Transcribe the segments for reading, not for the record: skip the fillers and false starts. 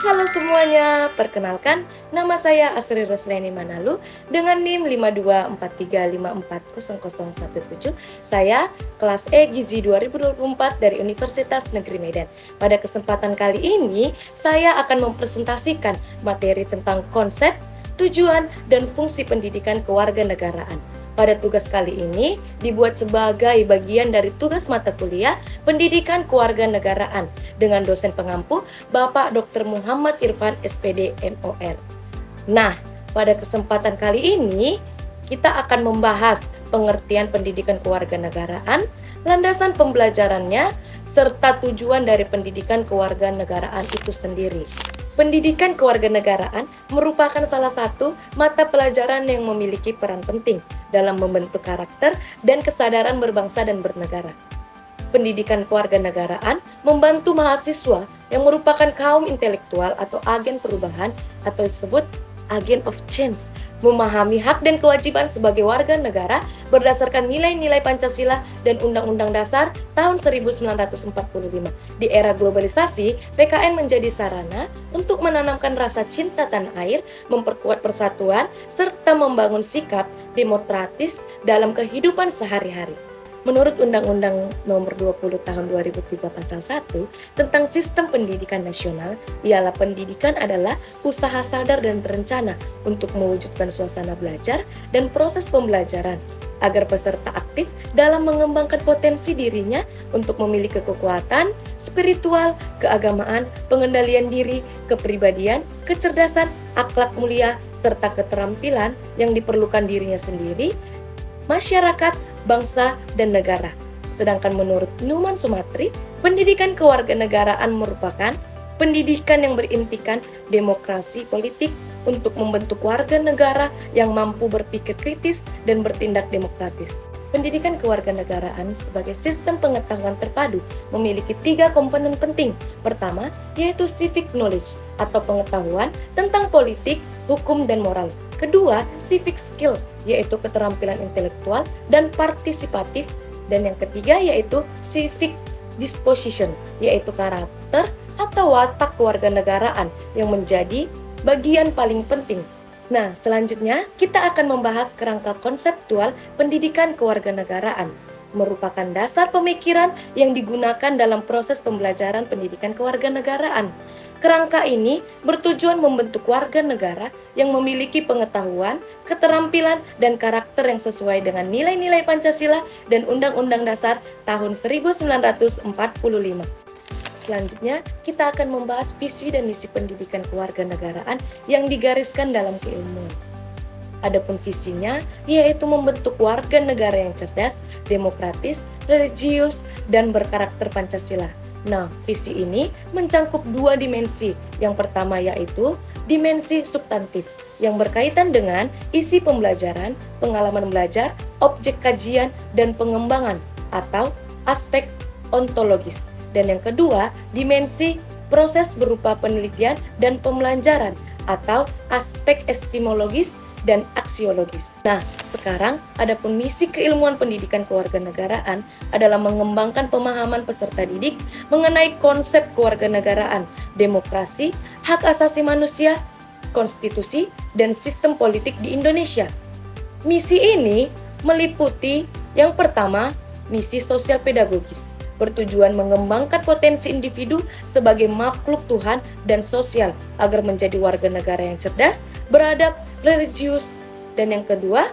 Halo semuanya, perkenalkan nama saya Asri Rosleni Manalu dengan NIM 5243540017. Saya kelas E Gizi 2024 dari Universitas Negeri Medan. Pada kesempatan kali ini, saya akan mempresentasikan materi tentang konsep, tujuan, dan fungsi pendidikan kewarganegaraan. Pada tugas kali ini dibuat sebagai bagian dari tugas mata kuliah Pendidikan Kewarganegaraan dengan dosen pengampu Bapak Dr. Muhammad Irfan SPD MOR. Nah, pada kesempatan kali ini kita akan membahas pengertian pendidikan kewarganegaraan, landasan pembelajarannya, serta tujuan dari pendidikan kewarganegaraan itu sendiri. Pendidikan kewarganegaraan merupakan salah satu mata pelajaran yang memiliki peran penting dalam membentuk karakter dan kesadaran berbangsa dan bernegara. Pendidikan kewarganegaraan membantu mahasiswa yang merupakan kaum intelektual atau agen perubahan atau disebut agent of change, memahami hak dan kewajiban sebagai warga negara berdasarkan nilai-nilai Pancasila dan Undang-Undang Dasar tahun 1945. Di era globalisasi, PKN menjadi sarana untuk menanamkan rasa cinta tanah air, memperkuat persatuan, serta membangun sikap demokratis dalam kehidupan sehari-hari. Menurut Undang-Undang Nomor 20 Tahun 2003 Pasal 1 tentang Sistem Pendidikan Nasional, ialah pendidikan adalah usaha sadar dan terencana untuk mewujudkan suasana belajar dan proses pembelajaran agar peserta aktif dalam mengembangkan potensi dirinya untuk memiliki kekuatan, spiritual, keagamaan, pengendalian diri, kepribadian, kecerdasan, akhlak mulia, serta keterampilan yang diperlukan dirinya sendiri, masyarakat, bangsa, dan negara. Sedangkan menurut Numan Sumatri, pendidikan kewarganegaraan merupakan pendidikan yang berintikan demokrasi politik untuk membentuk warga negara yang mampu berpikir kritis dan bertindak demokratis. Pendidikan kewarganegaraan sebagai sistem pengetahuan terpadu memiliki 3 komponen penting. Pertama, yaitu civic knowledge atau pengetahuan tentang politik, hukum, dan moral. Kedua, civic skill, yaitu keterampilan intelektual dan partisipatif. Dan yang ketiga yaitu civic disposition, yaitu karakter atau watak kewarganegaraan yang menjadi bagian paling penting. Nah, selanjutnya kita akan membahas kerangka konseptual pendidikan kewarganegaraan, merupakan dasar pemikiran yang digunakan dalam proses pembelajaran pendidikan kewarganegaraan. Kerangka ini bertujuan membentuk warga negara yang memiliki pengetahuan, keterampilan, dan karakter yang sesuai dengan nilai-nilai Pancasila dan Undang-Undang Dasar tahun 1945. Selanjutnya, kita akan membahas visi dan misi pendidikan kewarganegaraan yang digariskan dalam keilmuan. Adapun visinya yaitu membentuk warga negara yang cerdas, demokratis, religius, dan berkarakter Pancasila. Nah, visi ini mencangkup 2 dimensi. Yang pertama yaitu dimensi substantif yang berkaitan dengan isi pembelajaran, pengalaman belajar, objek kajian, dan pengembangan atau aspek ontologis. Dan yang kedua, dimensi proses berupa penelitian dan pembelajaran atau aspek epistemologis dan aksiologis. Nah, sekarang adapun misi keilmuan pendidikan kewarganegaraan adalah mengembangkan pemahaman peserta didik mengenai konsep kewarganegaraan, demokrasi, hak asasi manusia, konstitusi, dan sistem politik di Indonesia. Misi ini meliputi yang pertama, misi sosial pedagogis, bertujuan mengembangkan potensi individu sebagai makhluk Tuhan dan sosial agar menjadi warga negara yang cerdas, beradab, religius. Dan yang kedua,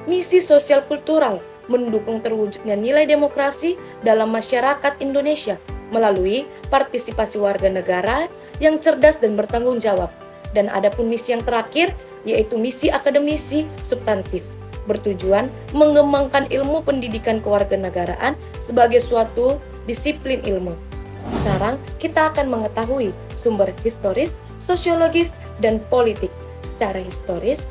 misi sosial kultural, mendukung terwujudnya nilai demokrasi dalam masyarakat Indonesia melalui partisipasi warga negara yang cerdas dan bertanggung jawab. Dan adapun misi yang terakhir, yaitu misi akademisi substantif, bertujuan mengembangkan ilmu pendidikan kewarganegaraan sebagai suatu disiplin ilmu. Sekarang kita akan mengetahui sumber historis, sosiologis, dan politik. Secara historis,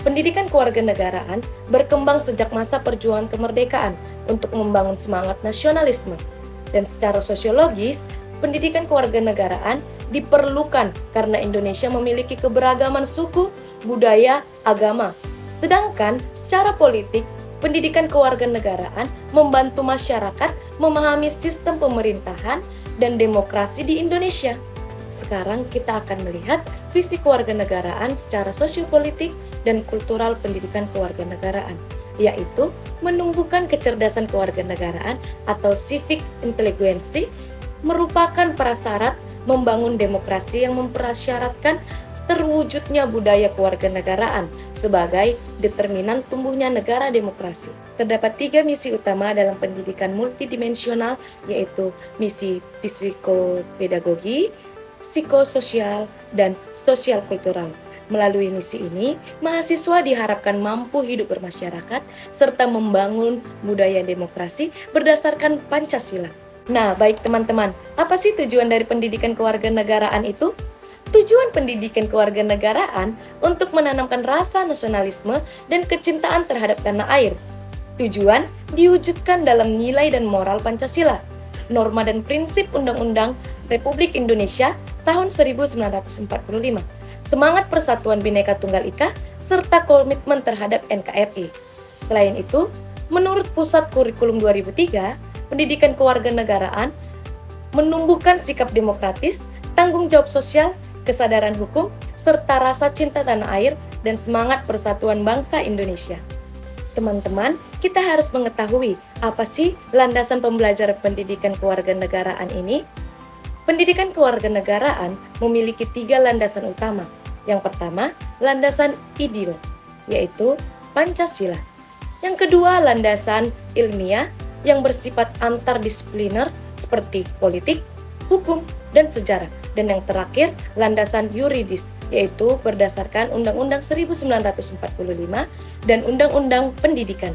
pendidikan kewarganegaraan berkembang sejak masa perjuangan kemerdekaan untuk membangun semangat nasionalisme. Dan secara sosiologis, pendidikan kewarganegaraan diperlukan karena Indonesia memiliki keberagaman suku, budaya, agama. Sedangkan secara politik, pendidikan kewarganegaraan membantu masyarakat memahami sistem pemerintahan dan demokrasi di Indonesia. sekarang kita akan melihat visi kewarganegaraan secara sosiopolitik dan kultural pendidikan kewarganegaraan, yaitu menumbuhkan kecerdasan kewarganegaraan atau civic intelligence merupakan prasyarat membangun demokrasi yang mempersyaratkan terwujudnya budaya kewarganegaraan sebagai determinan tumbuhnya negara demokrasi. Terdapat 3 misi utama dalam pendidikan multidimensional, yaitu misi psikopedagogi, psikososial, dan sosial kultural. Melalui misi ini, mahasiswa diharapkan mampu hidup bermasyarakat serta membangun budaya demokrasi berdasarkan Pancasila. Nah, baik teman-teman, apa sih tujuan dari pendidikan kewarganegaraan itu? Tujuan pendidikan kewarganegaraan untuk menanamkan rasa nasionalisme dan kecintaan terhadap tanah air. Tujuan diwujudkan dalam nilai dan moral Pancasila, norma dan prinsip Undang-Undang Republik Indonesia tahun 1945, semangat persatuan Bhinneka Tunggal Ika, serta komitmen terhadap NKRI. Selain itu, menurut Pusat Kurikulum 2003, pendidikan kewarganegaraan menumbuhkan sikap demokratis, tanggung jawab sosial, kesadaran hukum, serta rasa cinta tanah air dan semangat persatuan bangsa Indonesia. Teman-teman, kita harus mengetahui apa sih landasan pembelajaran pendidikan kewarganegaraan ini? Pendidikan kewarganegaraan memiliki 3 landasan utama. Yang pertama, landasan ideal, yaitu Pancasila. Yang kedua, landasan ilmiah yang bersifat antardisipliner seperti politik, hukum, dan sejarah. Dan yang terakhir, landasan yuridis, yaitu berdasarkan Undang-Undang 1945 dan Undang-Undang Pendidikan.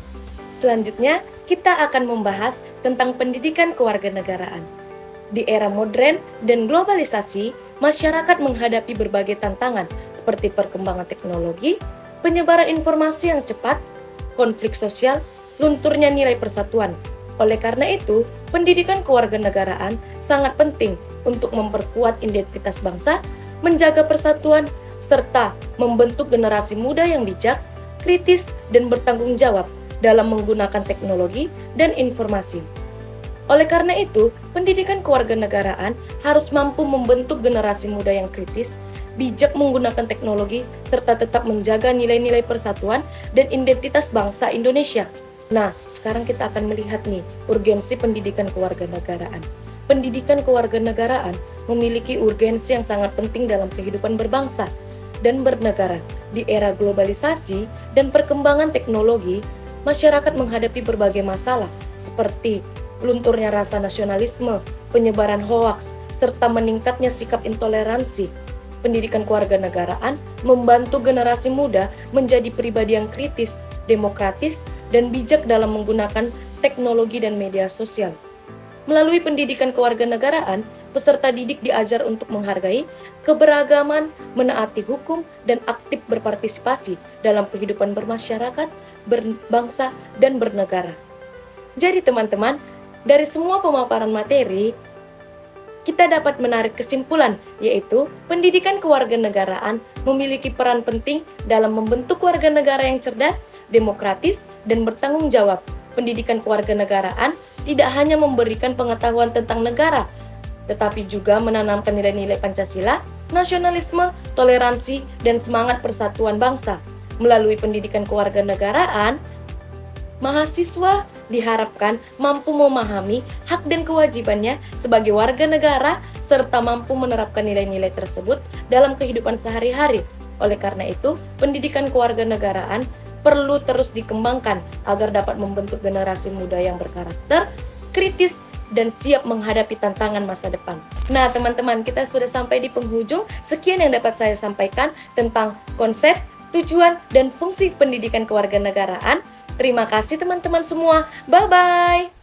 Selanjutnya, kita akan membahas tentang pendidikan kewarganegaraan. Di era modern dan globalisasi, masyarakat menghadapi berbagai tantangan seperti perkembangan teknologi, penyebaran informasi yang cepat, konflik sosial, lunturnya nilai persatuan. Oleh karena itu, pendidikan kewarganegaraan sangat penting untuk memperkuat identitas bangsa, menjaga persatuan, serta membentuk generasi muda yang bijak, kritis, dan bertanggung jawab dalam menggunakan teknologi dan informasi. Oleh karena itu, pendidikan kewarganegaraan harus mampu membentuk generasi muda yang kritis, bijak menggunakan teknologi, serta tetap menjaga nilai-nilai persatuan dan identitas bangsa Indonesia. Nah, sekarang kita akan melihat nih, urgensi pendidikan kewarganegaraan. Pendidikan kewarganegaraan memiliki urgensi yang sangat penting dalam kehidupan berbangsa dan bernegara. Di era globalisasi dan perkembangan teknologi, masyarakat menghadapi berbagai masalah seperti lunturnya rasa nasionalisme, penyebaran hoaks, serta meningkatnya sikap intoleransi. Pendidikan kewarganegaraan membantu generasi muda menjadi pribadi yang kritis, demokratis, dan bijak dalam menggunakan teknologi dan media sosial. Melalui pendidikan kewarganegaraan, peserta didik diajar untuk menghargai keberagaman, menaati hukum, dan aktif berpartisipasi dalam kehidupan bermasyarakat, berbangsa, dan bernegara. Jadi teman-teman, dari semua pemaparan materi, kita dapat menarik kesimpulan, yaitu pendidikan kewarganegaraan memiliki peran penting dalam membentuk warga negara yang cerdas, demokratis, dan bertanggung jawab. Pendidikan kewarganegaraan tidak hanya memberikan pengetahuan tentang negara, tetapi juga menanamkan nilai-nilai Pancasila, nasionalisme, toleransi, dan semangat persatuan bangsa. Melalui pendidikan kewarganegaraan, mahasiswa diharapkan mampu memahami hak dan kewajibannya sebagai warga negara serta mampu menerapkan nilai-nilai tersebut dalam kehidupan sehari-hari. Oleh karena itu, pendidikan kewarganegaraan perlu terus dikembangkan agar dapat membentuk generasi muda yang berkarakter, kritis, dan siap menghadapi tantangan masa depan. Nah, teman-teman, kita sudah sampai di penghujung. Sekian yang dapat saya sampaikan tentang konsep, tujuan, dan fungsi pendidikan kewarganegaraan. Terima kasih teman-teman semua. Bye-bye.